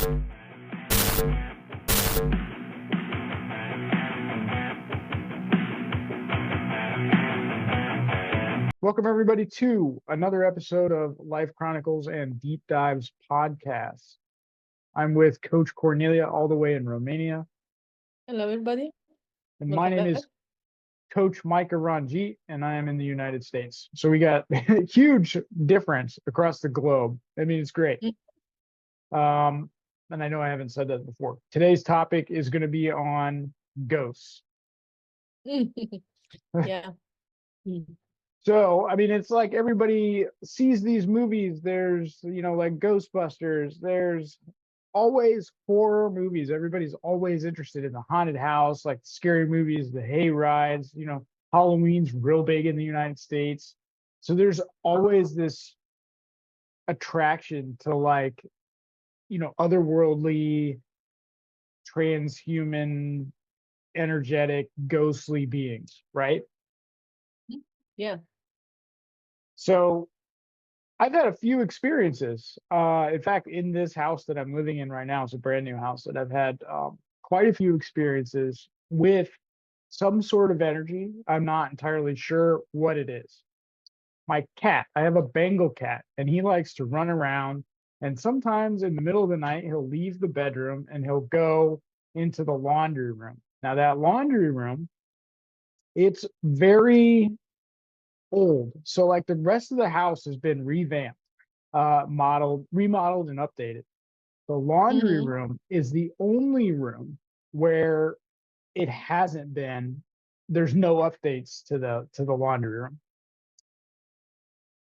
Welcome, everybody, to another episode of Life Chronicles and Deep Dives podcast. I'm with Coach Cornelia all the way in Romania. Hello, everybody. And my Welcome name back. is Coach Mika Ranjit, and I am in the United States. So we got a huge difference across the globe. I mean, it's great. And I know I haven't said that before. Today's topic is going to be on ghosts. Yeah. So, I mean, it's like everybody sees these movies. There's, like Ghostbusters. There's always horror movies. Everybody's always interested in the haunted house, like scary movies, the hay rides. Halloween's real big in the United States. So there's always this attraction to, like, otherworldly, transhuman, energetic, ghostly beings, right? Yeah. So I've had a few experiences. In fact, in this house that I'm living in right now, it's a brand new house that I've had quite a few experiences with some sort of energy. I'm not entirely sure what it is. My cat, I have a Bengal cat, and he likes to run around. And sometimes in the middle of the night, he'll leave the bedroom and he'll go into the laundry room. Now, that laundry room, it's very old. So, like, the rest of the house has been revamped, remodeled, and updated. The laundry room is the only room where it hasn't been. There's no updates to the laundry room.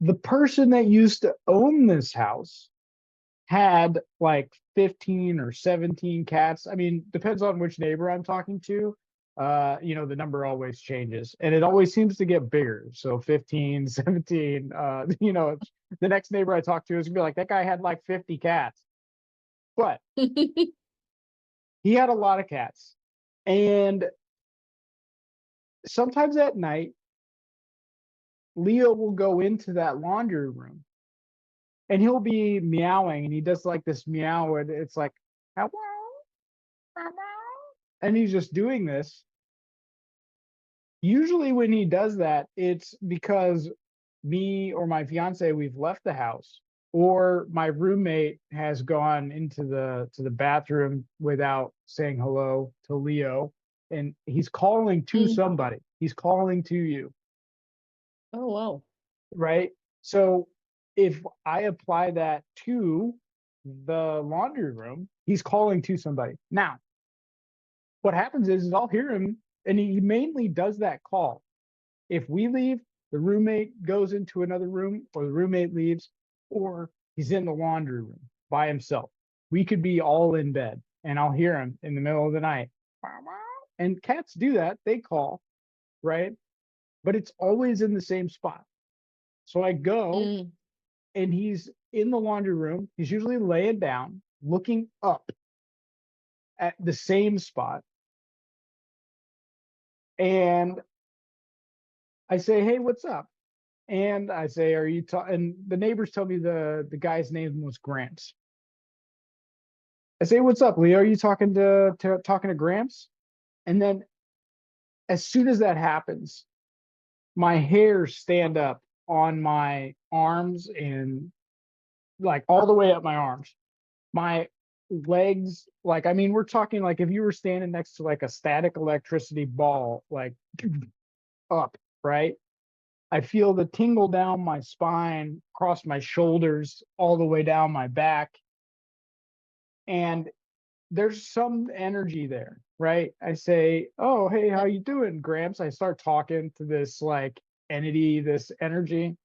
The person that used to own this house had like 15 or 17 cats. I mean, depends on which neighbor I'm talking to. The number always changes, and it always seems to get bigger. So 15, 17, the next neighbor I talk to is gonna be like, that guy had like 50 cats. But he had a lot of cats. And sometimes at night, Leo will go into that laundry room and he'll be meowing, and he does like this meow, and it's like, hello, hello. And he's just doing this. Usually when he does that, it's because me or my fiance, we've left the house, or my roommate has gone into the bathroom without saying hello to Leo, and he's calling to somebody. He's calling to you. Oh, wow. Right? So if I apply that to the laundry room, he's calling to somebody. Now, what happens is I'll hear him, and he mainly does that call. If we leave, the roommate goes into another room, or the roommate leaves, or he's in the laundry room by himself. We could be all in bed, and I'll hear him in the middle of the night. And cats do that. They call, right? But it's always in the same spot. So I go, and he's in the laundry room. He's usually laying down, looking up at the same spot. And I say, hey, what's up? And I say, are you and the neighbors tell me the guy's name was Gramps. I say, what's up, Leo? Are you talking to Gramps? And then as soon as that happens, my hairs stand up on my arms, and like all the way up my arms. My legs, like, I mean, we're talking like if you were standing next to like a static electricity ball, like up, right? I feel the tingle down my spine, across my shoulders, all the way down my back. And there's some energy there, right? I say, oh, hey, how you doing, Gramps? I start talking to this like entity, this energy.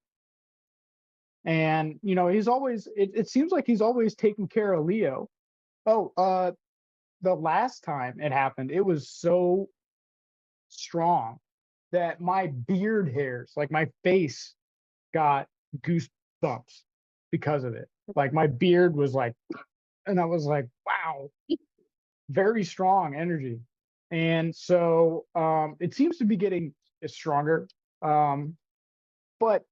And, he's always, it seems like he's always taking care of Leo. Oh, the last time it happened, it was so strong that my beard hairs, like my face, got goosebumps because of it. Like my beard was like, and I was like, wow, very strong energy. And so it seems to be getting stronger. But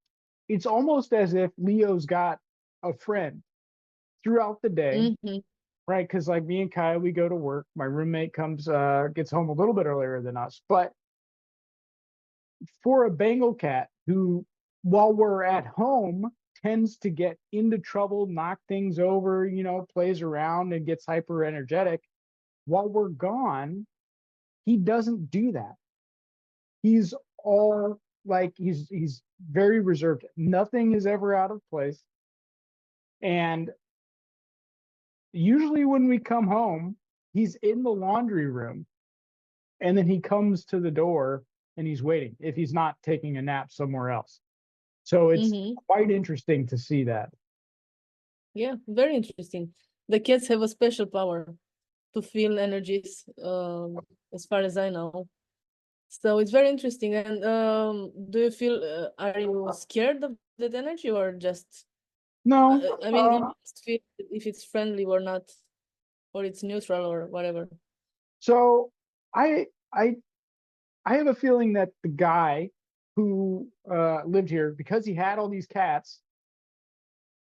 it's almost as if Leo's got a friend throughout the day, right? Because like me and Kyle, we go to work. My roommate gets home a little bit earlier than us. But for a Bengal cat who, while we're at home, tends to get into trouble, knock things over, plays around and gets hyper energetic, while we're gone, he doesn't do that. He's all like he's very reserved. Nothing is ever out of place. And usually when we come home, he's in the laundry room and then he comes to the door and he's waiting if he's not taking a nap somewhere else. So it's Mm-hmm. quite interesting to see that. Yeah, very interesting. The cats have a special power to feel energies, as far as I know. So it's very interesting. And do you feel, are you scared of that energy or just, No, I mean, you just feel if it's friendly or not, or it's neutral or whatever. so I I I have a feeling that the guy who lived here, because he had all these cats,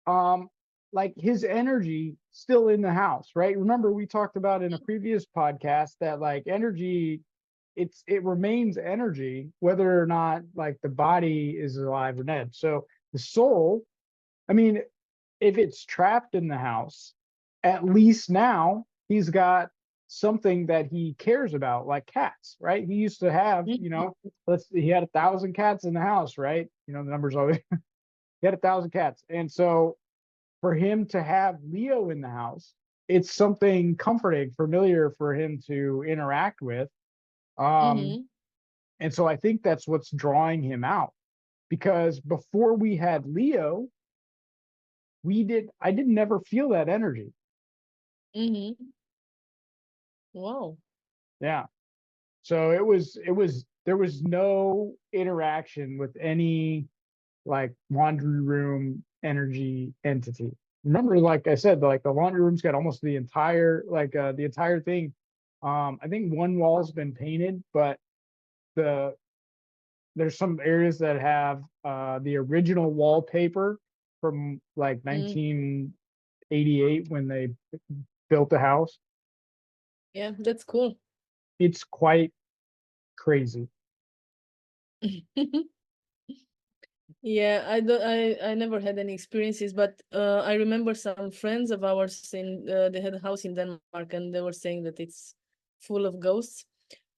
um, like his energy still in the house, right? Remember, we talked about in a previous podcast that like energy, it remains energy whether or not like the body is alive or dead. So the soul, I mean, if it's trapped in the house, at least now he's got something that he cares about, like cats, right? He used to have, Mhm. he had 1,000 cats in the house, right? The numbers always he had 1,000 cats. And so for him to have Leo in the house, it's something comforting, familiar for him to interact with. Um, Mm-hmm. and so I think that's what's drawing him out. Because before we had Leo, I didn't never feel that energy. Mm-hmm. Wow. Yeah. So there was no interaction with any like laundry room energy entity. Remember, like I said, like the laundry room's got almost the entire thing. I think one wall's been painted, but the there's some areas that have the original wallpaper from like Mm. 1988 when they built the house. Yeah, that's cool. It's quite crazy. Yeah, I don't, I never had any experiences, but I remember some friends of ours they had a house in Denmark and they were saying that it's full of ghosts.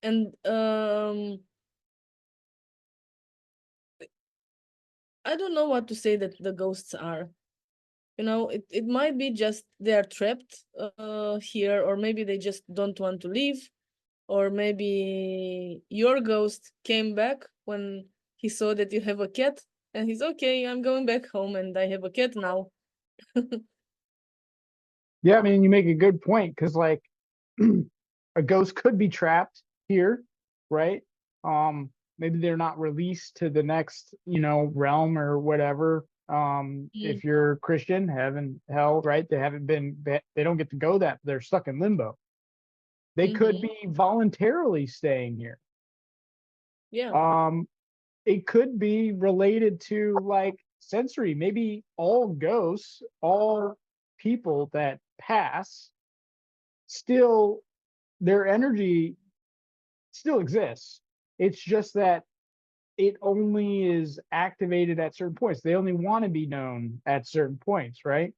And I don't know what to say that the ghosts are. It might be just they are trapped here, or maybe they just don't want to leave, or maybe your ghost came back when he saw that you have a cat and he's okay, I'm going back home and I have a cat now. Yeah, I mean, you make a good point because like a ghost could be trapped here, right? Maybe they're not released to the next, realm or whatever. Mm, If you're Christian, heaven, hell, right? They don't get to go that, they're stuck in limbo. They could mm-hmm. be voluntarily staying here. Yeah. Um, it could be related to like sensory. Maybe all ghosts, all people that pass, still their energy still exists. It's just that it only is activated at certain points. They only want to be known at certain points, right?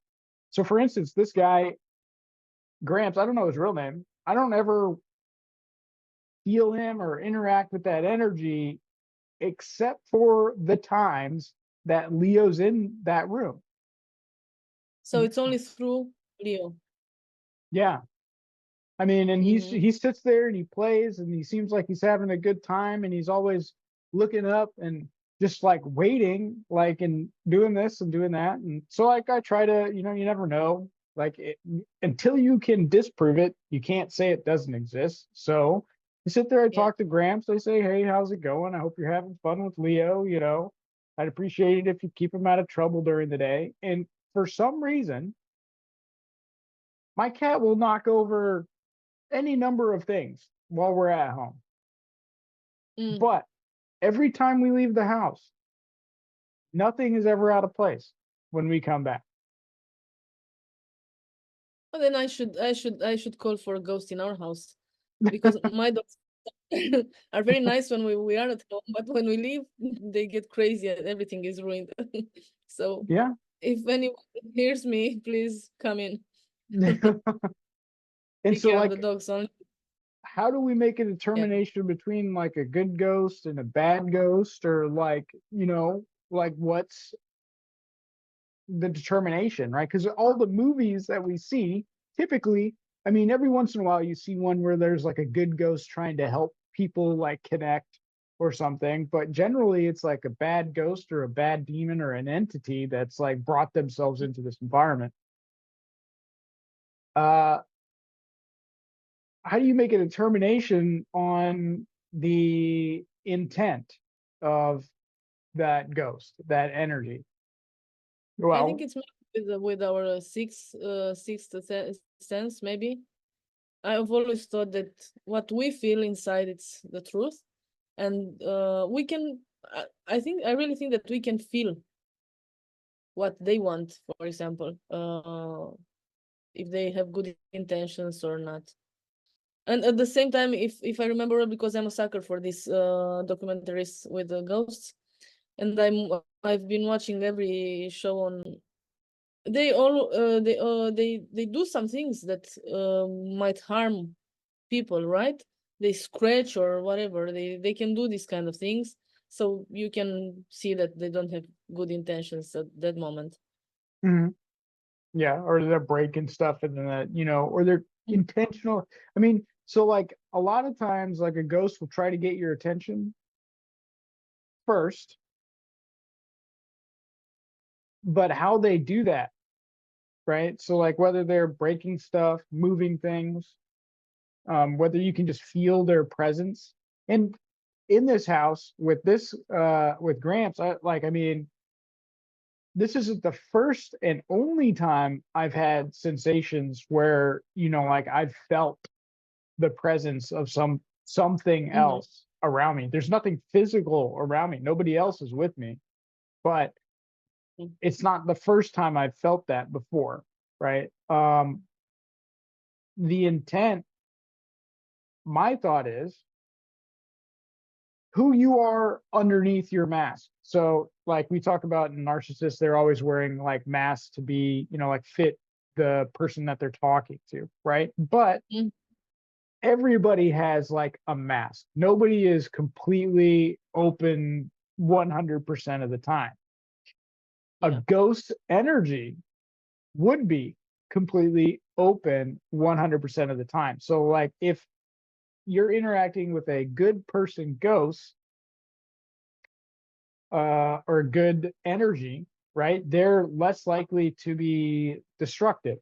So, for instance, this guy, Gramps, I don't know his real name. I don't ever feel him or interact with that energy except for the times that Leo's in that room. So it's only through Leo. Yeah. I mean, and Mm-hmm. he sits there and he plays and he seems like he's having a good time and he's always looking up and just like waiting, like and doing this and doing that. And so like I try to, you never know. Until you can disprove it, you can't say it doesn't exist. So I sit there, I Yeah. talk to Gramps, I say, hey, how's it going? I hope you're having fun with Leo. I'd appreciate it if you keep him out of trouble during the day. And for some reason, my cat will knock over any number of things while we're at home. Mm. But every time we leave the house, nothing is ever out of place when we come back. Well, then I should call for a ghost in our house, because my dogs are very nice when we are at home, but when we leave, they get crazy and everything is ruined. So Yeah. if anyone hears me, please come in. And Take so care of the like, dogs only. how do we make a Yeah. determination between like a good ghost and a bad ghost, or like, like what's the determination, right? Because all the movies that we see, typically, I mean, every once in a while you see one where there's like a good ghost trying to help people like connect or something, but generally it's like a bad ghost or a bad demon or an entity that's like brought themselves into this environment. uh how do you make a determination on the intent of that ghost, that energy? I think Well, it's with our sense, maybe. I've always thought that what we feel inside, it's the truth, and we can. I really think that we can feel what they want. For example, if they have good intentions or not. And at the same time, if I remember well, because I'm a sucker for these documentaries with the ghosts, and I've been watching every show on. They do some things that might harm people, right? They scratch or whatever. They can do these kind of things, so you can see that they don't have good intentions at that moment. mhm. Yeah, or they're breaking stuff and then that, or they're Mm. intentional. I mean, so like a lot of times, like a ghost will try to get your attention first, but how they do that, right? So like whether they're breaking stuff, moving things, whether you can just feel their presence. And in this house with this, with Gramps, I mean, this isn't the first and only time I've had sensations where, like I've felt the presence of something Mm-hmm. else around me. There's nothing physical around me. Nobody else is with me, but it's not the first time I've felt that before, right? The intent, my thought is who you are underneath your mask. So, like we talk about in narcissists, they're always wearing like masks to be, like fit the person that they're talking to, right? But Mm-hmm. everybody has like a mask. Nobody is completely open 100% of the time. A Yeah. ghost energy would be completely open 100% of the time. So, like, if you're interacting with a good person ghost, or good energy, right? They're less likely to be destructive,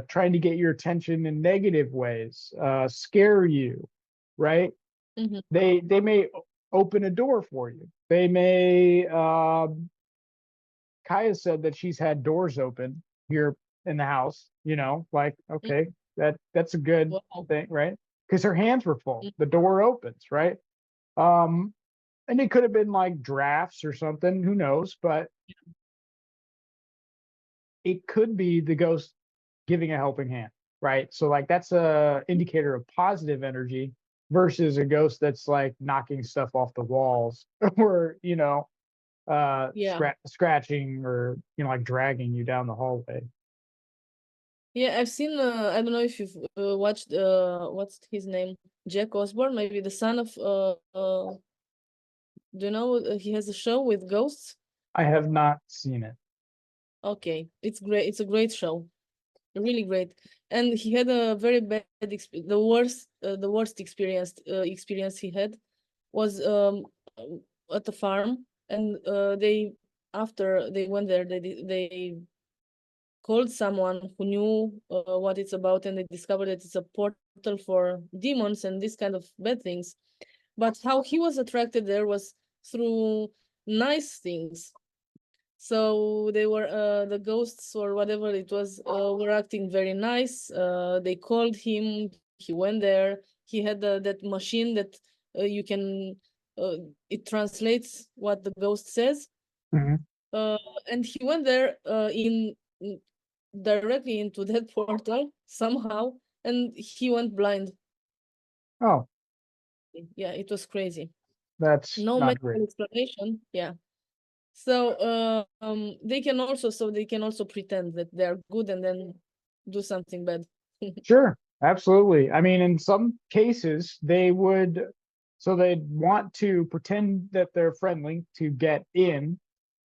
trying to get your attention in negative ways, scare you, right? Mm-hmm. They may open a door for you. They may. Kaya said that she's had doors open here in the house. Like, okay, that's a good Wow. thing, right? Because her hands were full. The door opens, right? Um, and it could have been like drafts or something. Who knows? But it could be the ghost giving a helping hand, right? So like that's a indicator of positive energy versus a ghost that's like knocking stuff off the walls or Yeah. scratching or like dragging you down the hallway. Yeah, I've seen. I don't know if you've watched. What's his name? Jack Osborne, maybe the son of. Do you know he has a show with ghosts? I have not seen it. Okay, it's great. It's a great show, really great. And he had a very bad the worst experience he had was at the farm, and they after they went there, they called someone who knew what it's about, and they discovered that it's a portal for demons and this kind of bad things. But how he was attracted there was through nice things. So they were the ghosts or whatever it was were acting very nice. They called him. He went there. He had that machine that you can. Uh, it translates what the ghost says. Mhm. Uh, and he went there in directly into that portal somehow, and he went blind. Oh, Yeah, it was crazy. that's No not medical great. explanation. Yeah. So they can also pretend that they are good and then do something bad. Sure, absolutely. I mean, in some cases, they'd want to pretend that they're friendly to get in,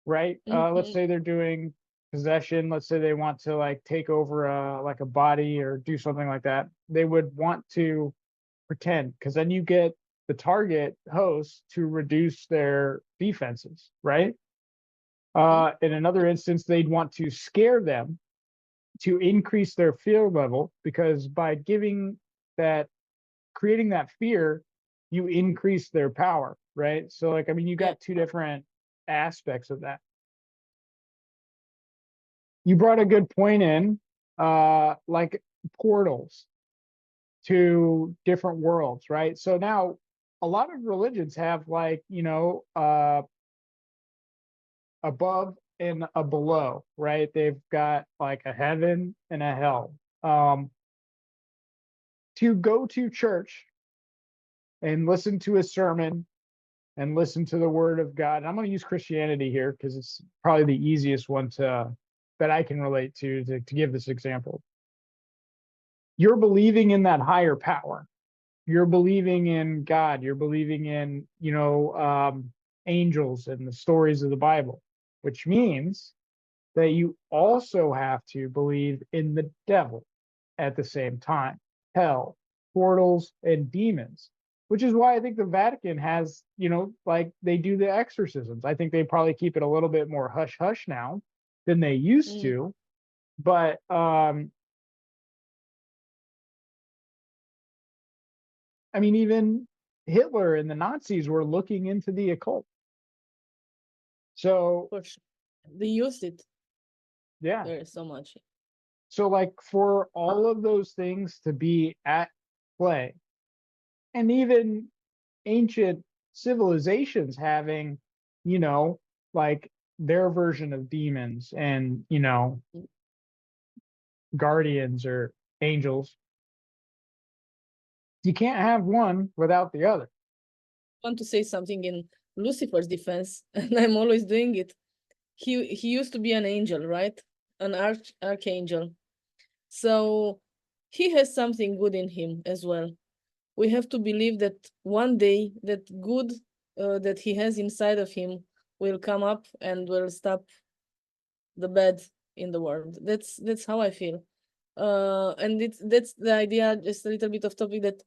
right? Let's Mhm. say they're doing possession. Let's say they want to like take over like a body or do something like that. They would want to pretend because then you get the target host to reduce their defenses, right? Mhm. In another instance, they'd want to scare them to increase their fear level because by creating that fear, you increase their power, right? So, like, I mean, you Yeah. got two different aspects of that. You brought a good point in, like portals to different worlds, right? So now a lot of religions have like, above and a below, right? They've got like a heaven and a hell. Um, to go to church and listen to a sermon and listen to the word of God. And I'm going to use Christianity here because it's probably the easiest one that I can relate to give this example. You're believing in that higher power. You're believing in God. You're believing in, angels and the stories of the Bible, which means that you also have to believe in the devil at the same time, hell, portals, and demons, which is why I think the Vatican has, like they do the exorcisms. I think they probably keep it a little bit more hush hush now than they used Mm. to. But I mean, even Hitler and the Nazis were looking into the occult. So, For sure. They used it yeah. very so much. So, like, for all of those things to be at play, and even ancient civilizations having, you know, like their version of demons and, Mm. guardians or angels, you can't have one without the other. I want to say something in Lucifer's defense, and I'm always doing it. He used to be an angel, right? An archangel. So he has something good in him as well. We have to believe that one day that good that he has inside of him will come up and will stop the bad in the world. That's how I feel. And that's the idea, just a little bit of topic, that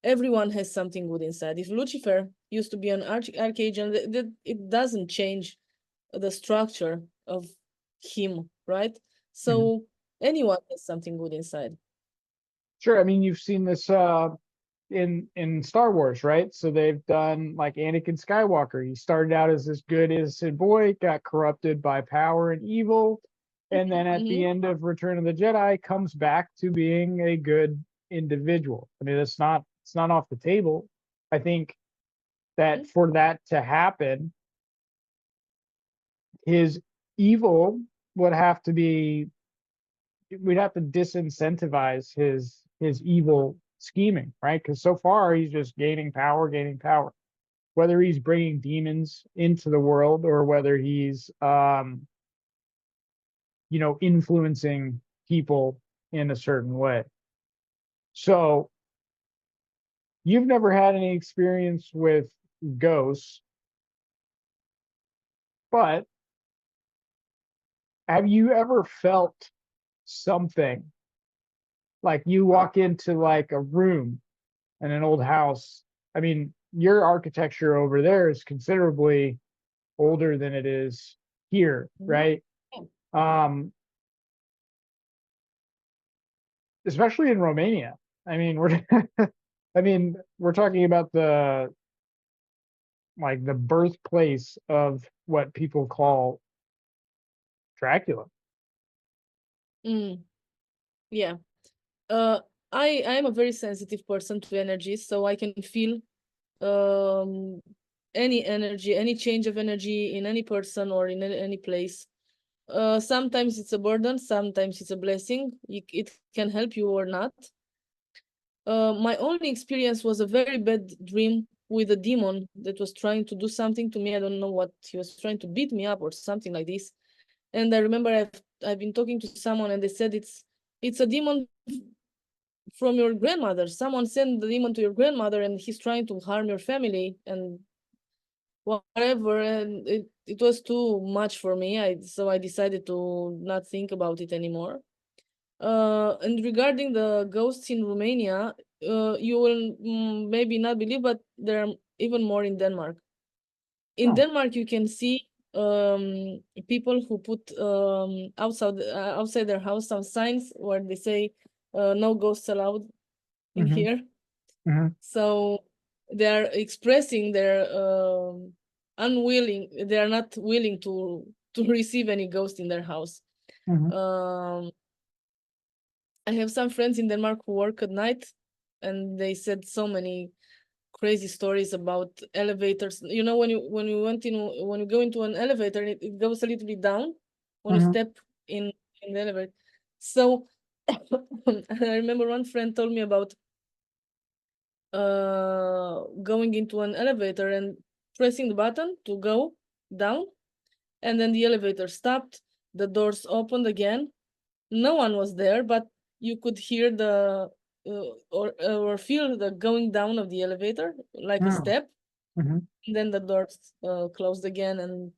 everyone has something good inside. If Lucifer used to be an archangel, that it doesn't change the structure of him, right? Mhm. So anyone has something good inside. Sure. I mean, you've seen this in Star Wars, right? So they've done like Anakin Skywalker. He started out as this good innocent boy, got corrupted by power and evil, and then at the Mm-hmm. end of Return of the Jedi comes back to being a good individual. I mean, it's not off the table. I think that for that to happen, his evil would have to be we'd have to disincentivize his evil scheming, right? Because so far he's just gaining power. Whether he's bringing demons into the world or whether he's influencing people in a certain way. So you've never had any experience with ghosts, but have you ever felt something like you walk into like a room in an old house? I mean, your architecture over there is considerably older than it is here, Mm-hmm. right? Um, especially in Romania. I mean, we're we're talking about the birthplace of what people call Dracula. Mm, yeah. Uh, I'm a very sensitive person to energy, so I can feel um any energy, any change of energy in any person or in any place. Sometimes it's a burden, sometimes it's a blessing. It can help you or not. My only experience was a very bad dream with a demon that was trying to do something to me. I don't know what he was trying to beat me up or something like this. And I remember I've been talking to someone and they said it's a demon from your grandmother. Someone sent the demon to your grandmother and he's trying to harm your family and whatever. And it was too much for me. So I decided to not think about it anymore. And regarding the ghosts in Romania, you will maybe not believe, but there are even more in Denmark. In Oh. Denmark, you can see people who put outside their house some signs where they say no ghosts allowed in Mm-hmm. here. Mm-hmm. So they are expressing their they are not willing to receive any ghost in their house. Mm-hmm. I have some friends in Denmark who work at night, and they said so many crazy stories about elevators. You know, when you go into an elevator, it goes a little bit down when you Mm-hmm. step in the elevator. So I remember one friend told me about going into an elevator and pressing the button to go down, and then the elevator stopped, the doors opened again. No one was there, but you could hear the or feel the going down of the elevator like a Mm-hmm. step. Mm-hmm. And then the doors closed again and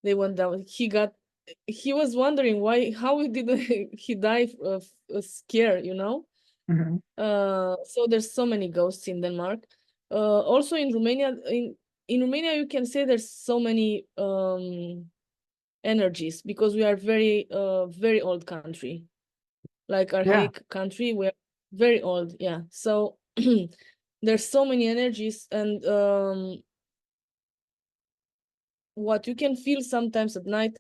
they went down. He was wondering how did he die of scare, you know. Mm-hmm. So there's so many ghosts in Denmark. Also in Romania, in Romania you can say there's so many energies because we are very old country, like Yeah. archaic country. We're very old, yeah. So there's so many energies, and what you can feel sometimes at night,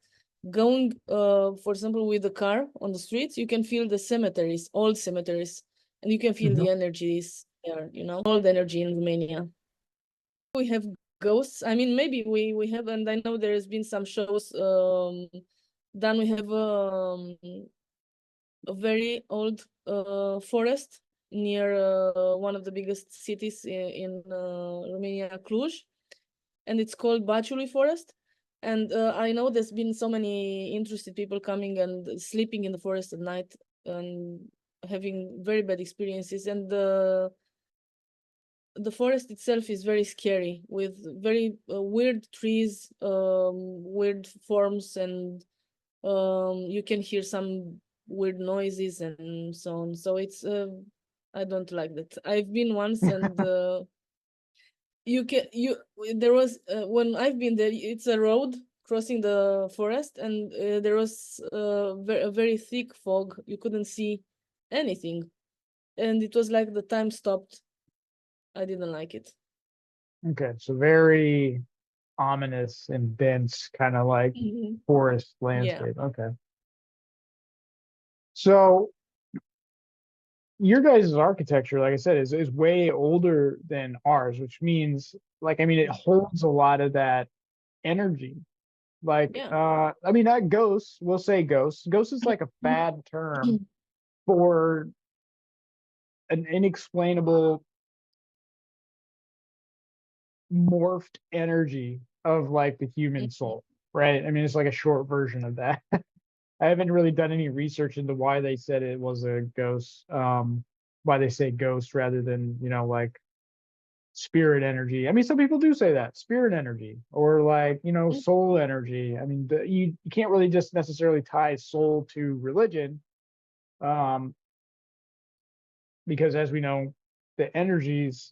going for example with the car on the streets, you can feel the cemeteries, old cemeteries, and you can feel Mm-hmm. the energies there, old energy in Romania. We have ghosts. I mean, maybe we have, and I know there has been some shows done. We have a very old forest near one of the biggest cities in Romania, Cluj, and it's called Bacului Forest. And I know there's been so many interested people coming and sleeping in the forest at night and having very bad experiences. And the forest itself is very scary with very weird trees, weird forms, and you can hear some weird noises and so on. So it's I don't like that. I've been once, and you can you there was when I've been there, it's a road crossing the forest, and there was a very thick fog. You couldn't see anything, and it was like the time stopped. I didn't like it. Okay. So very ominous and dense, kind of like Mhm. forest Yeah. landscape. Okay. So your guys' architecture, like I said, is way older than ours, which means like I mean it holds a lot of that energy. Like Yeah. I mean that ghost, we'll say ghost. Ghost is like a bad term for an inexplainable morphed energy of like the human soul, right? I mean it's like a short version of that. I haven't really done any research into why they said it was a ghost, why they say ghost rather than, like spirit energy. I mean, some people do say that spirit energy or like, soul energy. I mean, you can't really just necessarily tie soul to religion, um, because as we know, the energies,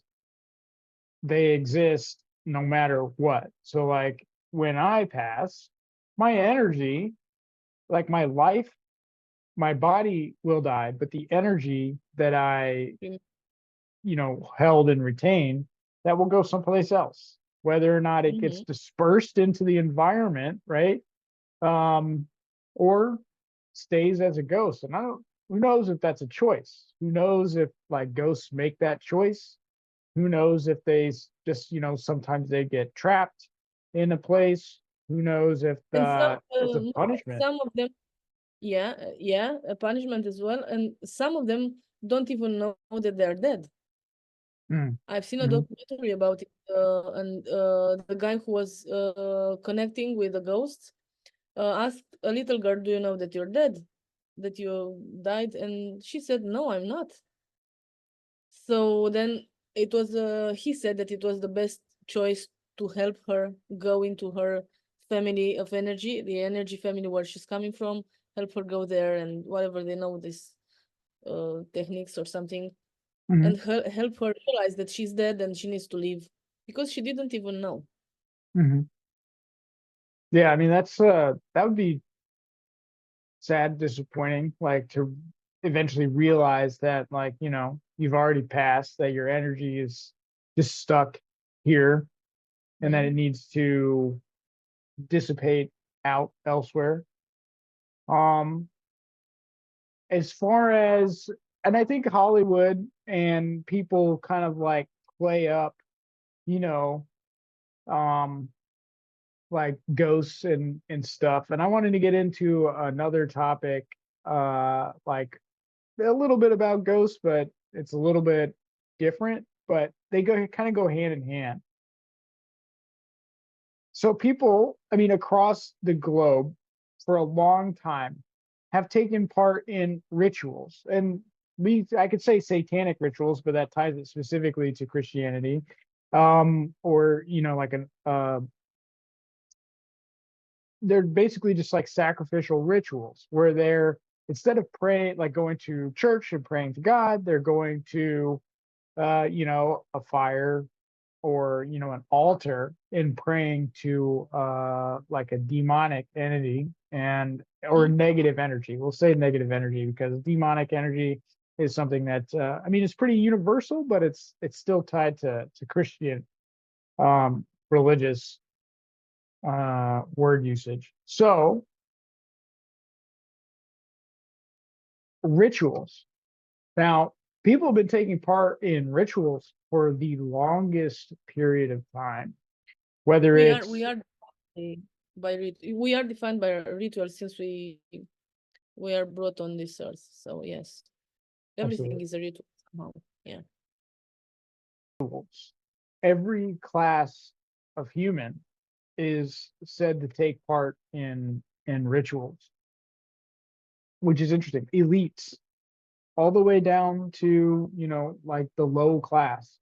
they exist no matter what. So, like, when I pass, my energy, like my life, my body will die, but the energy that I, Mm. held and retained, that will go someplace else, whether or not it gets Mhm. dispersed into the environment, right? Um, or stays as a ghost. And I don't, who knows if that's a choice? Who knows if like ghosts make that choice? Who knows if they just, sometimes they get trapped in a place? Who knows if And some, it's a punishment? some of them, yeah, yeah, a punishment as well. And some of them don't even know that they're dead. Mm, I've seen a mhm, documentary about it, and the guy who was connecting with the ghosts asked a little girl, "Do you know that you're dead? That you died?" And she said, "No, I'm not." So then it was, he said that it was the best choice to help her go into her family of energy, the energy family where she's coming from, help her go there and whatever they know, this techniques or something, mhm, and help her realize that she's dead and she needs to leave because she didn't even know. mhm. Yeah, I mean that would be sad, disappointing, like to eventually realize that like, you've already passed, that your energy is just stuck here and that Mm-hmm. it needs to dissipate out elsewhere. Um, as far as, and I think Hollywood and people kind of like play up, you know, um, like ghosts and stuff. And I wanted to get into another topic, like a little bit about ghosts, but it's a little bit different, but they go kind of go hand in hand. So people, I mean, across the globe for a long time have taken part in rituals. And I could say satanic rituals, but that ties it specifically to Christianity. Or, like they're basically just like sacrificial rituals where they're, instead of praying, like going to church and praying to God, they're going to, a fire or an altar and praying to like a demonic entity and or negative energy. We'll say negative energy because demonic energy is something that I mean it's pretty universal, but it's still tied to Christian religious word usage. So rituals. Now, people have been taking part in rituals for the longest period of time, whether We it's are we are defined by a ritual since we are brought on this earth. So yes, everything absolutely is a ritual somehow. Yeah. rituals. Every class of human is said to take part in rituals, which is interesting. Elites, all the way down to like the low class,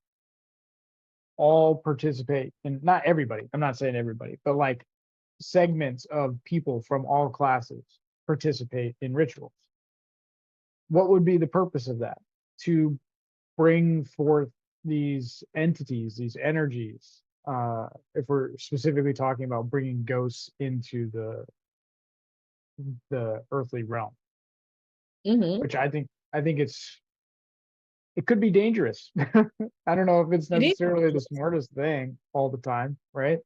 all participate, and not everybody. I'm not saying everybody, but like segments of people from all classes participate in rituals. What would be the purpose of that? To bring forth these entities, these energies. If we're specifically talking about bringing ghosts into the earthly realm, Mm-hmm. which I think it could be dangerous. I don't know if it's It is. necessarily the smartest thing all the time, right?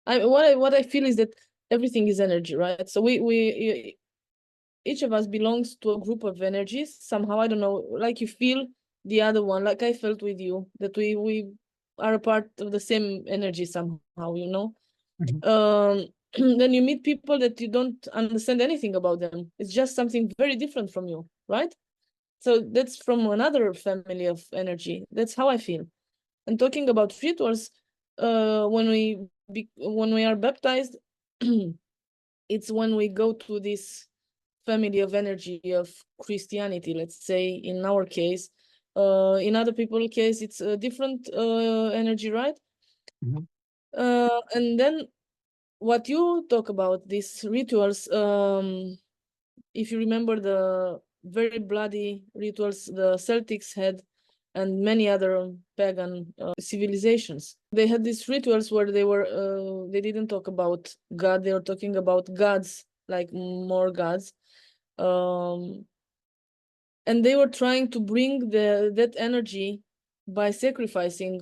What I feel is that everything is energy, right? So each of us belongs to a group of energies somehow. I don't know, like you feel the other one, like I felt with you, that we are a part of the same energy somehow, you know. Mhm. Then you meet people that you don't understand anything about them. It's just something very different from you, right? So that's from another family of energy. That's how I feel. And talking about rituals, when we are baptized, it's when we go to this family of energy of Christianity, let's say in our case. In other people's case, it's a different energy, right? Mhm. And then what you talk about, these rituals, if you remember the very bloody rituals the Celtics had and many other pagan civilizations, they had these rituals where they didn't talk about God, they were talking about gods, like more gods, um, and they were trying to bring that energy by sacrificing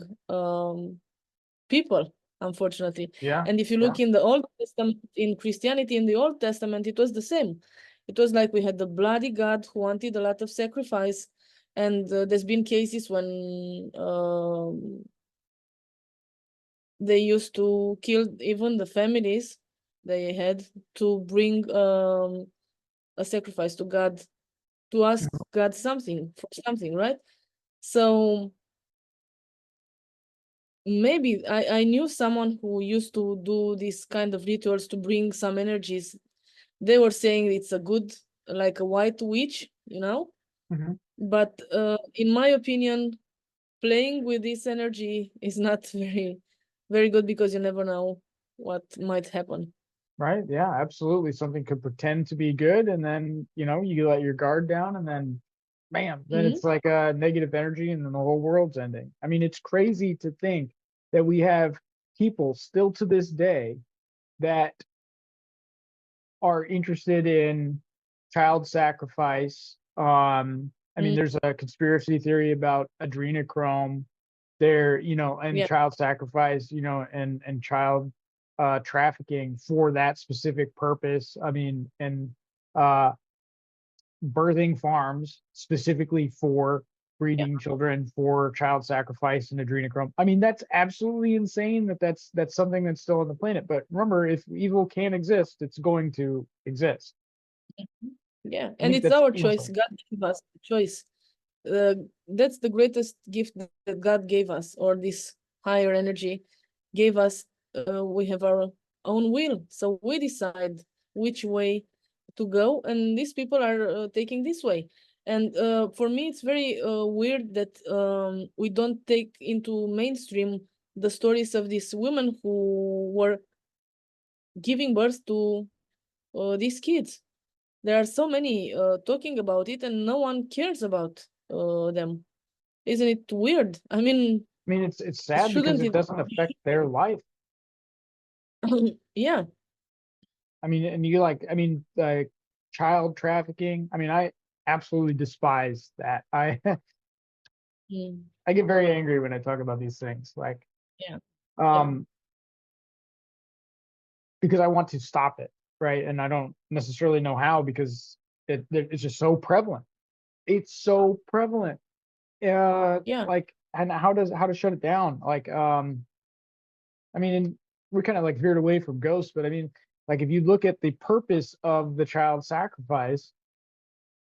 people, unfortunately. Yeah, And if you yeah. look in the Old Testament, in Christianity, in the Old Testament, it was the same. It was like we had the bloody God who wanted a lot of sacrifice. And there's been cases when they used to kill even the families they had to bring a sacrifice to God, to ask God something for something, right? So maybe I knew someone who used to do this kind of rituals to bring some energies. They were saying it's a good, like a white witch, you know. Mhm. But in my opinion, playing with this energy is not very good, because you never know what might happen. Right? Yeah, absolutely. Something could pretend to be good, and then you let your guard down, and then bam, then Hmm. it's like a negative energy, and then the whole world's ending. I mean, it's crazy to think that we have people still to this day that are interested in child sacrifice. I mean, Mm, there's a conspiracy theory about adrenochrome there, and yeah, child sacrifice, and child trafficking for that specific purpose. I mean, and uh, birthing farms specifically for yeah, breeding children for child sacrifice and adrenochrome. I mean, that's absolutely insane that's something that's still on the planet. But remember, if evil can exist, it's going to exist. yeah. I And think it's that's our choice. awesome. God gave us the choice. Uh, that's the greatest gift that God gave us, or this higher energy gave us. We have our own will, so we decide which way to go, and these people are taking this way. And for me, it's very weird that we don't take into mainstream the stories of these women who were giving birth to these kids. There are so many talking about it, and no one cares about them. Isn't it weird? I mean, I mean, it's sad because shouldn't it it? doesn't affect their life. Yeah. I mean, and you like, I mean, child trafficking. I mean, I absolutely despise that. I Mm, I get very angry when I talk about these things, like, yeah. Yeah. um, because I want to stop it, right? And I don't necessarily know how because it's just so prevalent. It's so prevalent. Yeah. Like, and how to shut it down? Like, I mean, and we're kind of like veered away from ghosts, but I mean, like, if you look at the purpose of the child sacrifice,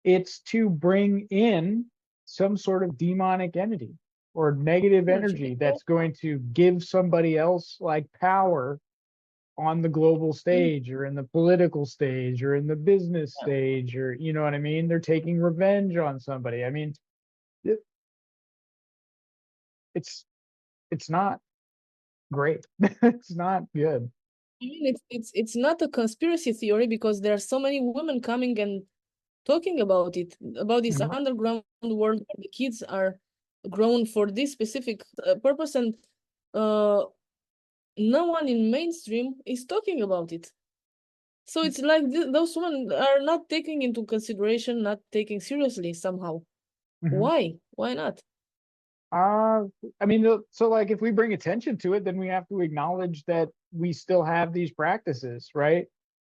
it's to bring in some sort of demonic entity or negative Energy. energy that's going to give somebody else like power on the global Mhm. stage or in the political stage or in the business Yeah. stage, or you know what I mean? They're taking revenge on somebody. I mean, it, it's it's not great. It's not good. I mean, it's not a conspiracy theory, because there are so many women coming and talking about it, about this Mhm. underground world where the kids are grown for this specific purpose, and uh, no one in mainstream is talking about it. So it's like those women are not taking into consideration, not taking seriously somehow. Mhm. Why? Why not? Uh, I mean, so like if we bring attention to it, then we have to acknowledge that we still have these practices, right?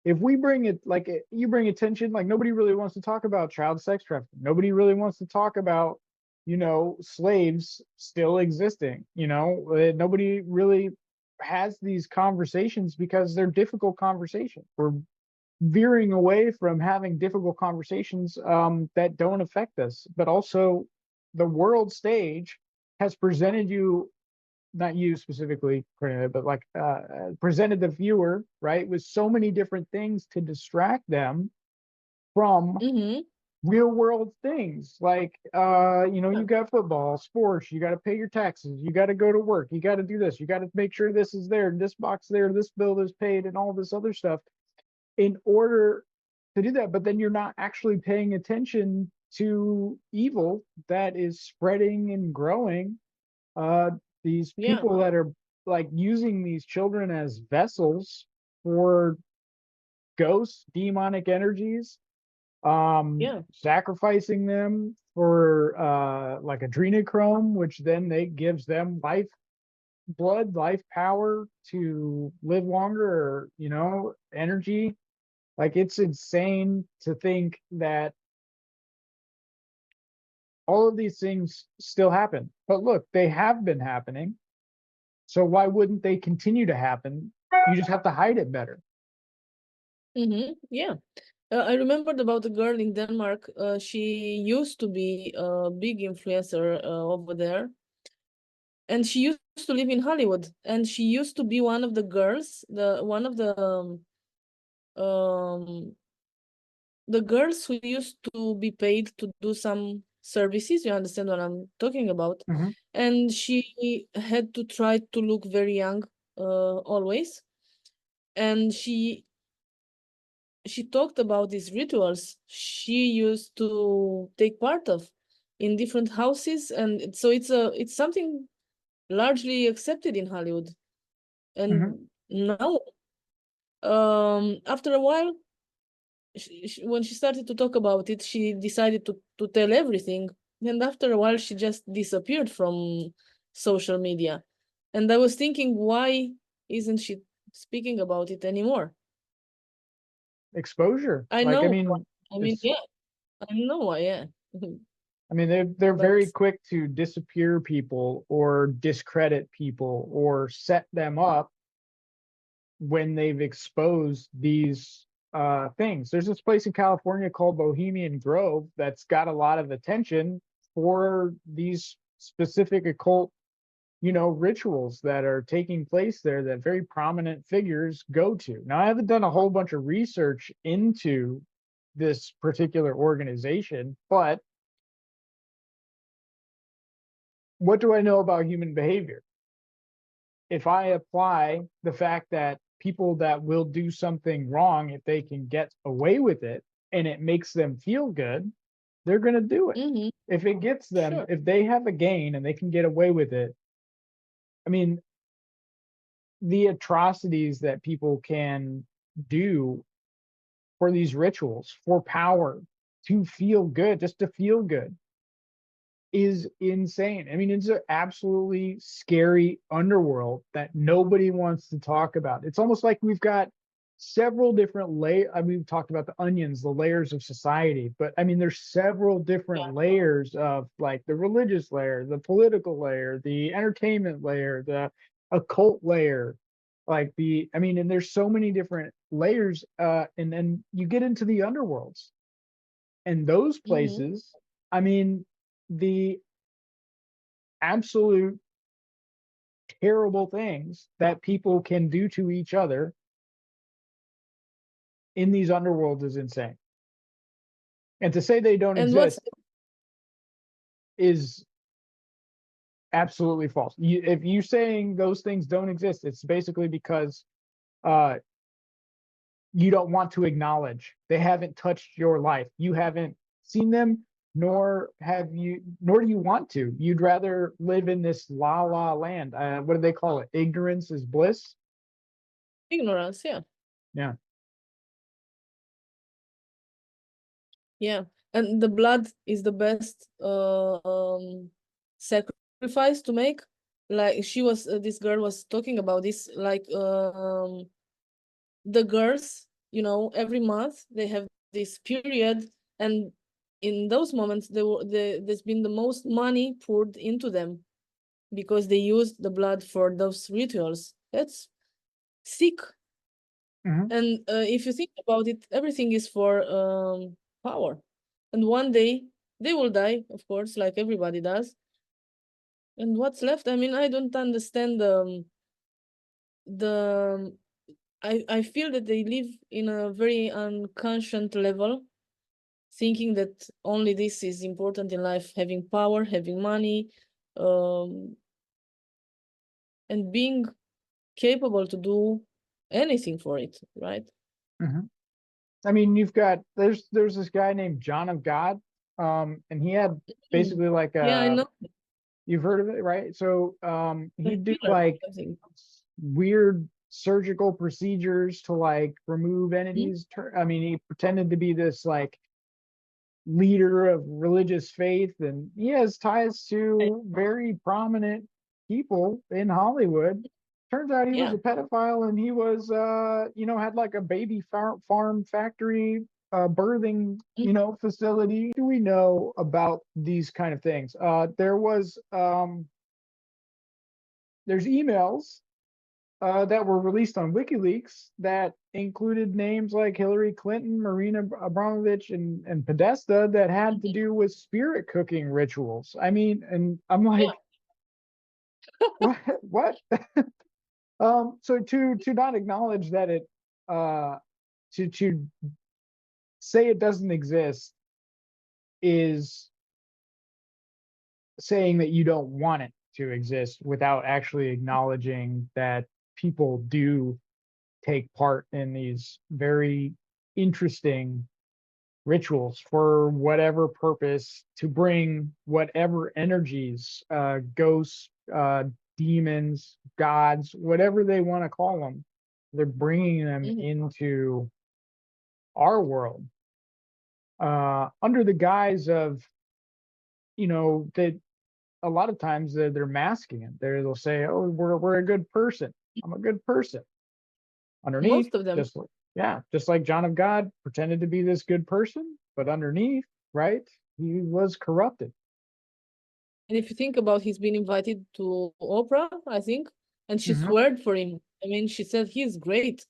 If we bring it, like you bring attention, like nobody really wants to talk about child sex trafficking. Nobody really wants to talk about, slaves still existing. Nobody really has these conversations because they're difficult conversations. We're veering away from having difficult conversations that don't affect us, but also the world stage has presented you, not you specifically, Cornelia, but like presented the viewer, right, with so many different things to distract them from Mm-hmm. real world things like Yeah. you got football, sports, you got to pay your taxes, you got to go to work, you got to do this, you got to make sure this is there, this box there, this bill is paid, and all this other stuff in order to do that. But then you're not actually paying attention to evil that is spreading and growing. Uh, these Yeah. people that are like using these children as vessels for ghosts, demonic energies, Yeah. sacrificing them for like adrenochrome, which then they gives them life blood, life power to live longer, or energy. Like, it's insane to think that all of these things still happen. But look, they have been happening. So why wouldn't they continue to happen? You just have to hide it better. Yeah. I remembered about a girl in Denmark. She used to be a big influencer over there, and she used to live in Hollywood. And she used to be one of the girls, um, the girls who used to be paid to do some services. You understand what I'm talking about? Mm-hmm. And she had to try to look very young, always. And she talked about these rituals she used to take part of in different houses, and so it's something largely accepted in Hollywood. Mm-hmm. And now, after a while, when she started to talk about it, she decided to tell everything, and after a while she just disappeared from social media. And I was thinking, why isn't she speaking about it anymore? Exposure. I Like, know I mean, it's yeah, I know why, yeah. I mean, they're But very quick to disappear people or discredit people or set them up when they've exposed these things. There's this place in California called Bohemian Grove that's got a lot of attention for these specific occult, rituals that are taking place there that very prominent figures go to. Now, I haven't done a whole bunch of research into this particular organization, but what do I know about human behavior? If I apply the fact that people that will do something wrong, if they can get away with it and it makes them feel good, they're going to do it. mhm, If it gets them, sure. if they have a gain and they can get away with it, I mean, the atrocities that people can do for these rituals, for power, to feel good, just to feel good, is insane. I mean, it's an absolutely scary underworld that nobody wants to talk about. It's almost like we've got several different layers. I mean, we've talked about the onions, the layers of society, but I mean, there's several different layers of like the religious layer, the political layer, the entertainment layer, the occult layer. I mean, and there's so many different layers. And then you get into the underworlds and those Mhm. places. I mean, the absolute terrible things that people can do to each other in these underworlds is insane. And to say they don't And what's exist is absolutely false. If you're saying those things don't exist, it's basically because uh, you don't want to acknowledge they haven't touched your life. You haven't seen them, nor do you want to. You'd rather live in this la la land. What do they call it? Ignorance is bliss. ignorance? Yeah. Yeah. Yeah. And the blood is the best sacrifice to make. Like this girl was talking about this, like the girls, every month they have this period, and in those moments there's been the most money poured into them because they used the blood for those rituals. That's sick. Mhm. And if you think about it, everything is for power. And one day they will die, of course, like everybody does. And what's left? I mean, I don't understand the I feel that they live in a very unconscious level, thinking that only this is important in life, having power, having money, um, and being capable to do anything for it, right? Mhm. I mean, there's this guy named John of God, and he had Mm. basically like Yeah, I a know. you've heard of it, right? So The he'd do healer, like I think. weird surgical procedures to like remove Mhm. entities. I mean, he pretended to be this like leader of religious faith, and he has ties to very prominent people in Hollywood. Turns out he was Yeah. a pedophile, and he was, had like a baby farm factory, birthing, Mm. facility. Do we know about these kind of things? There was there's emails that were released on WikiLeaks that included names like Hillary Clinton, Marina Abramovich, and Podesta that had to do with spirit cooking rituals. I mean, and I'm Yeah. like, what? What? So to not acknowledge that it, to say it doesn't exist is saying that you don't want it to exist without actually acknowledging that people do take part in these very interesting rituals for whatever purpose to bring whatever energies, ghosts, demons, gods, whatever they want to call them, they're bringing them into our world under the guise of, that a lot of times they're masking it. They'll say, "Oh, we're a good person. I'm a good person." Underneath, Most of them. just like John of God pretended to be this good person, but underneath, right, he was corrupted. And if you think about, he's been invited to Oprah, I think, and she Hmm. sweared for him. I mean, she said he's great.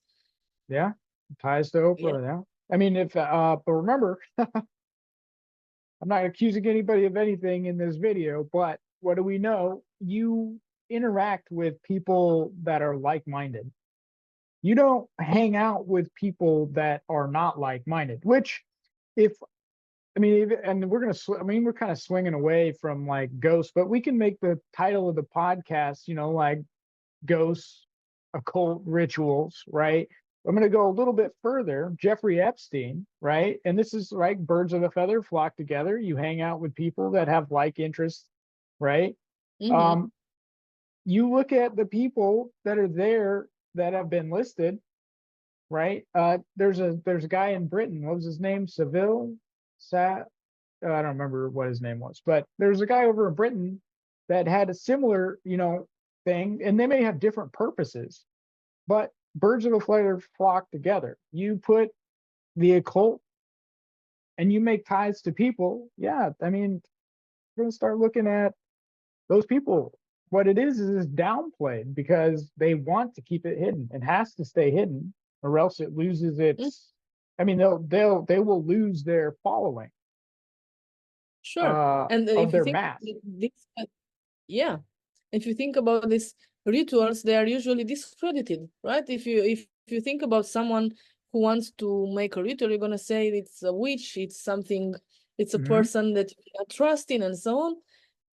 Yeah, ties to Yeah. Oprah. Yeah, I mean, if but remember, I'm not accusing anybody of anything in this video, but what do we know? You interact with people that are like-minded. You don't hang out with people that are not like-minded, which if I mean, and we're gonna. I mean, we're kind of swinging away from like ghosts, but we can make the title of the podcast, like ghosts, occult rituals, right? I'm gonna go a little bit further. Jeffrey Epstein, right? And this is right. Birds of a feather flock together. You hang out with people that have like interests, right? Mm-hmm. Um, you look at the people that are there that have been listed, right? There's a guy in Britain. What was his name? Seville, Sat. I don't remember what his name was, but there's a guy over in Britain that had a similar, thing, and they may have different purposes, but birds of a feather flock together. You put the occult and you make ties to people. Yeah, I mean, we're gonna start looking at those people. What it is downplayed because they want to keep it hidden. It has to stay hidden, or else it loses its. I mean, they will lose their following Sure. And of if you their think mass. this, yeah, if you think about these rituals, they are usually discredited, right? If you think about someone who wants to make a ritual, you're gonna say it's a witch, it's something, it's a Hmm. person that you cannot trust in, and so on.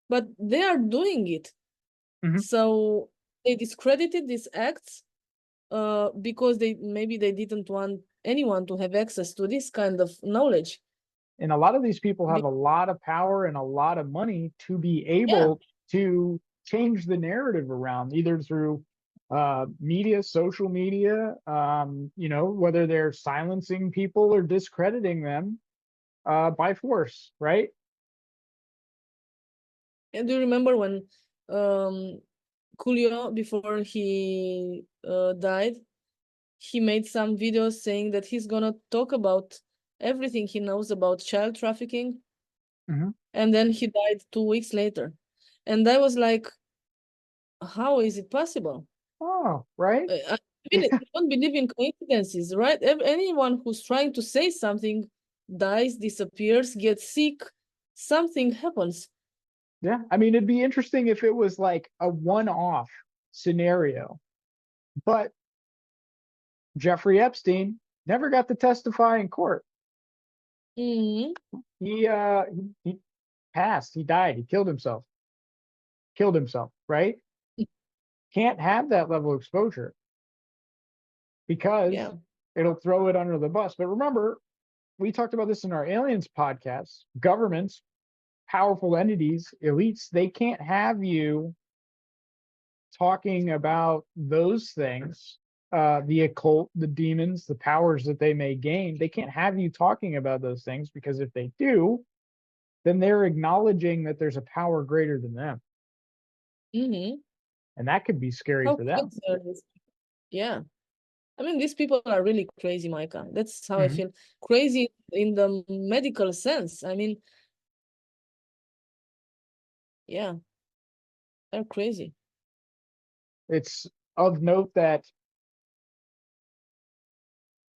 But they are doing it, Hmm. so they discredited these acts because maybe they didn't want anyone to have access to this kind of knowledge. And a lot of these people have Be- a lot of power and a lot of money to be yeah, able to change the narrative around, either through media, social media, whether they're silencing people or discrediting them by force, right? and do you remember when um Coolio, before he died, he made some videos saying that he's gonna talk about everything he knows about child trafficking, Hmm. and then he died 2 weeks later. And I was like, how is it possible? Oh, right. I mean, I don't believe in coincidences, right? Anyone who's trying to say something dies, disappears, gets sick, something happens. Yeah. I mean, it'd be interesting if it was like a one-off scenario, but Jeffrey Epstein never got to testify in court. Hmm. He passed. He died. He killed himself. Killed himself. Right? Can't have that level of exposure because Yeah. it'll throw it under the bus. But remember, we talked about this in our aliens podcast. Governments, powerful entities, elites, they can't have you talking about those things, the occult, the demons, the powers that they may gain. They can't have you talking about those things because if they do, then they're acknowledging that there's a power greater than them. Hmm. And that could be scary How for them. crazy are these? Yeah. I mean, these people are really crazy, Micah. That's how I Mhm. feel. Crazy in the medical sense. I mean, yeah, they're crazy. it's of note that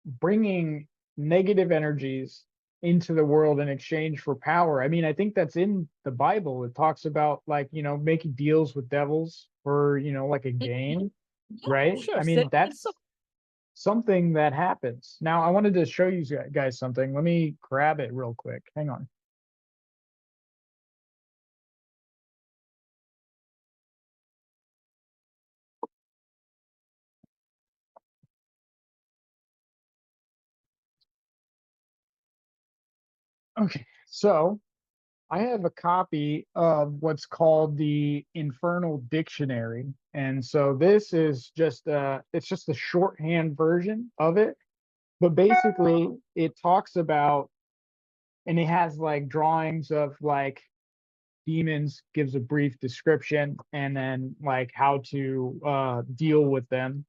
bringing negative energies into the world in exchange for power. I mean, I think that's in the Bible. It talks about like, making deals with devils for, like a gain, Yeah, right? sure. I mean, So that's something that happens. Now, I wanted to show you guys something. Let me grab it real quick. Hang on. Okay, so I have a copy of what's called the Infernal Dictionary. And so this is just it's just a shorthand version of it. But basically it talks about, and it has like drawings of like demons, gives a brief description, and then like how to deal with them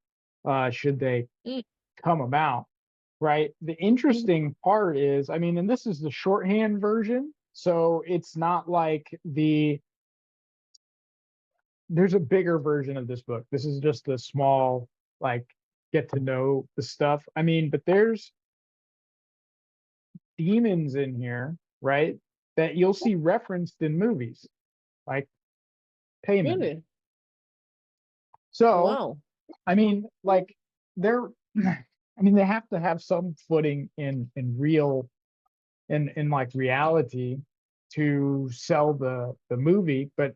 should they mm, come about. Right. The mhm. interesting part is, I mean, and this is the shorthand version. So it's not like there's a bigger version of this book. This is just a small, like, get to know the stuff. I mean, but there's demons in here, right? That you'll see referenced in movies, like payment. Really? So, Wow. I mean, like, they're, I mean, they have to have some footing in real, in like reality to sell the movie, but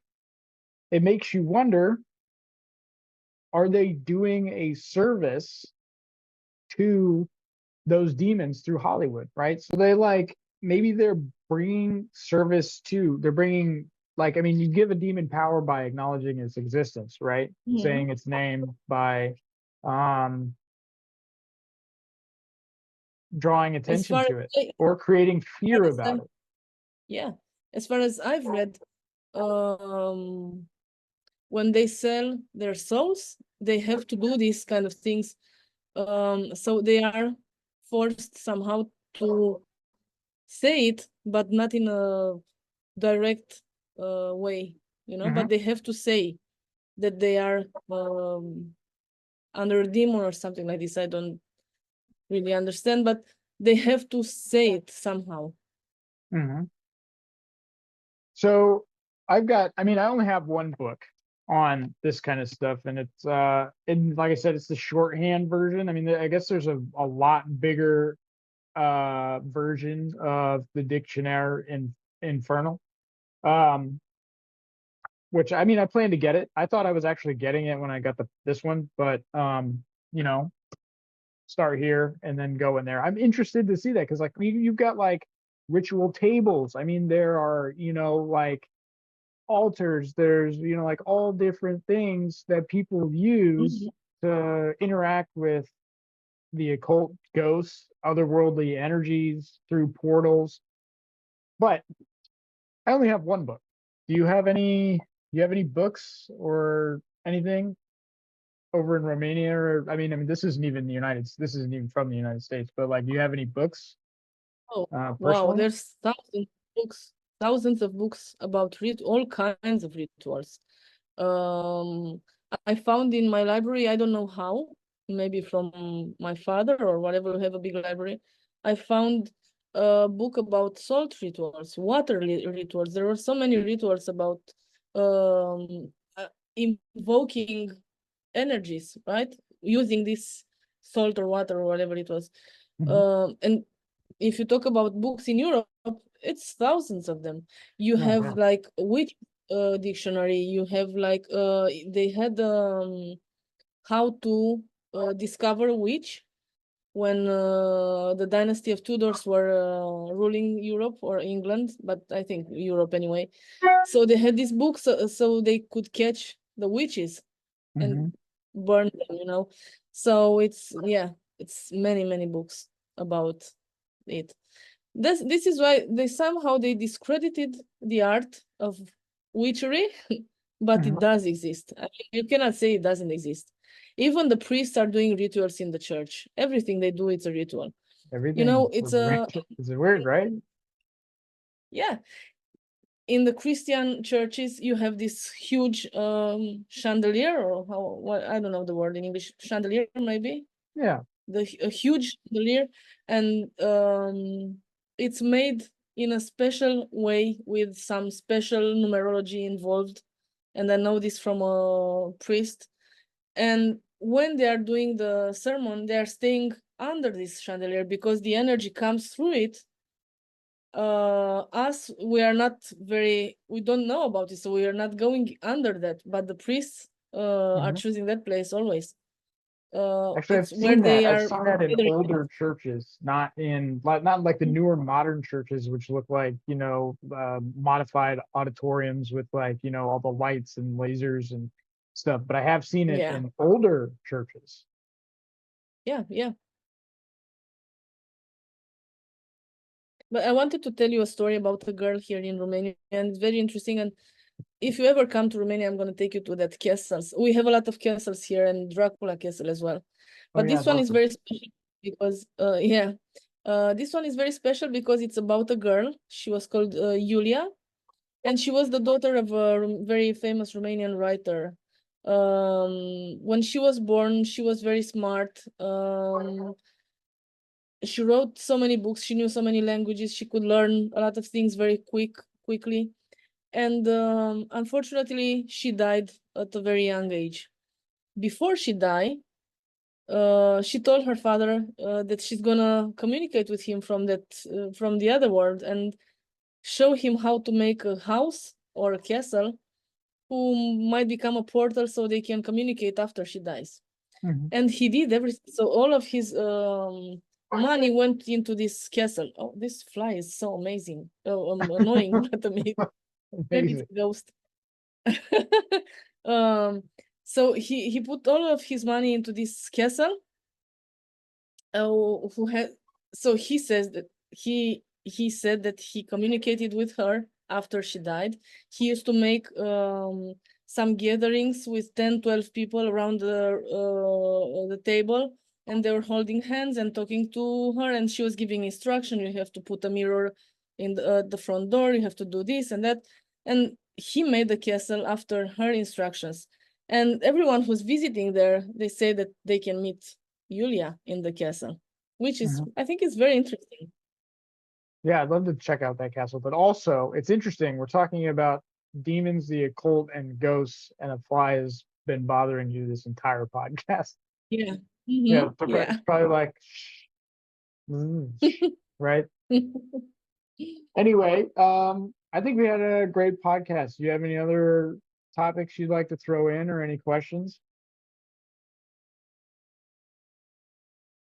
it makes you wonder, are they doing a service to those demons through Hollywood, right? So they like, maybe they're bringing service to, they're bringing, like, I mean, you give a demon power by acknowledging its existence, right? Mhm. Saying its name by um drawing As attention far to it as or creating fear about it. yeah, as far as I've read, um, when they sell their souls, they have to do these kind of things. So they are forced somehow to say it, but not in a direct way, Mm-hmm, but they have to say that they are under a demon or something like this. I don't really understand, but they have to say it somehow. mm-hmm. So I've got, I mean, I only have one book on this kind of stuff, and it's and like I said, it's the shorthand version. I mean, I guess there's a lot bigger version of the dictionary in Infernal. Um, which, I mean, I plan to get it. I thought I was actually getting it when I got this one, but you know, start here and then go in there. I'm interested to see that because like you've got like ritual tables. I mean, there are, like altars, there's, like all different things that people use Mhm. to interact with the occult, ghosts, otherworldly energies through portals. But I only have one book. Do you have any? Do you have any books or anything over in Romania? Or I mean, this isn't even the United. This isn't even from the United States. But like, do you have any books Oh, wow, personally? there's thousands of books about all kinds of rituals. Um, I found in my library, I don't know how, maybe from my father or whatever, we have a big library. I found a book about salt rituals, water rituals. There were so many rituals about um, invoking energies, right? Using this salt or water or whatever it was. Hmm. And if you talk about books in Europe, it's thousands of them. You Oh have wow. like witch dictionary. You have like they had how to discover witch when the dynasty of Tudors were ruling Europe or England, but I think Europe anyway. So they had these books so they could catch the witches and Hmm. burn them. So it's many books about it. This is why they discredited the art of witchery, but it Hmm. does exist. I mean, you cannot say it doesn't exist. Even the priests are doing rituals in the church. Everything they do, it's a ritual. Everything It's was a weird. Is it weird, right? yeah. in the Christian churches, you have this huge chandelier, or what I don't know the word in English, chandelier maybe. Yeah. A huge chandelier, and it's made in a special way with some special numerology involved. And I know this from a priest. And when they are doing the sermon, they are staying under this chandelier because the energy comes through it. Us, we don't know about it, so we are not going under that, but the priests are choosing that place always. Actually, it's where they I've are seen that in gathering. older churches, not like the newer modern churches, which look like, modified auditoriums with all the lights and lasers and stuff. But I have seen it Yeah, in older churches. yeah. But I wanted to tell you a story about a girl here in Romania, and it's very interesting. And if you ever come to Romania, I'm going to take you to that castles. We have a lot of castles here, and Dracula Castle as well. But Yeah, this one is very special because, this one is very special because it's about a girl. She was called Julia, and she was the daughter of a very famous Romanian writer. When she was born, she was very smart. She wrote so many books. She knew so many languages. She could learn a lot of things very quickly. And unfortunately, she died at a very young age. Before she died, she told her father that she's gonna communicate with him from the other world and show him how to make a house or a castle, who might become a portal so they can communicate after she dies. And he did everything. So all of his money went into this castle. Oh, this fly is so amazing. Oh, annoying, but amazing. Maybe it's a ghost. So he put all of his money into this castle. So he says that he said that he communicated with her after she died. He used to make some gatherings with 10-12 people around the table, and they were holding hands and talking to her, and she was giving instruction. You have to put a mirror in the front door, you have to do this and that. And he made the castle after her instructions. And everyone who's visiting there, they say that they can meet Julia in the castle, which is, I think it's very interesting. Yeah, I'd love to check out that castle. But also, it's interesting. We're talking about demons, the occult, and ghosts, and a fly has been bothering you this entire podcast. Yeah. Yeah, Yeah. it's probably like, right? Anyway, I think we had a great podcast. Do you have any other topics you'd like to throw in or any questions?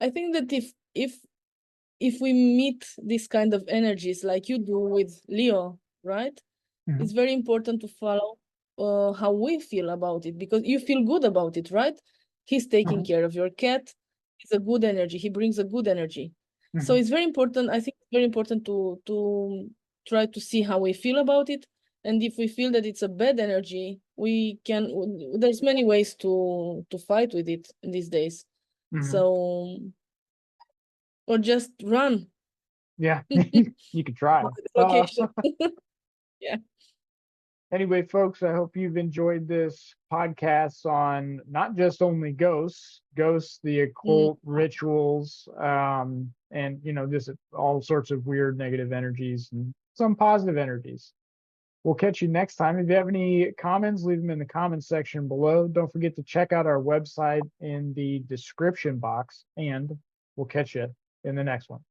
I think that if we meet these kind of energies like you do with Leo, right? It's very important to follow how we feel about it, because you feel good about it, right? He's taking care of your cat. It's a good energy. He brings a good energy. So it's very important. I think it's very important to try to see how we feel about it. And if we feel that it's a bad energy, there's many ways to fight with it these days. So, or just run. Yeah, you could try. Location. Yeah. Anyway, folks, I hope you've enjoyed this podcast on not just only ghosts, the occult rituals, and just all sorts of weird negative energies and some positive energies. We'll catch you next time. If you have any comments, leave them in the comments section below. Don't forget to check out our website in the description box, and we'll catch you in the next one.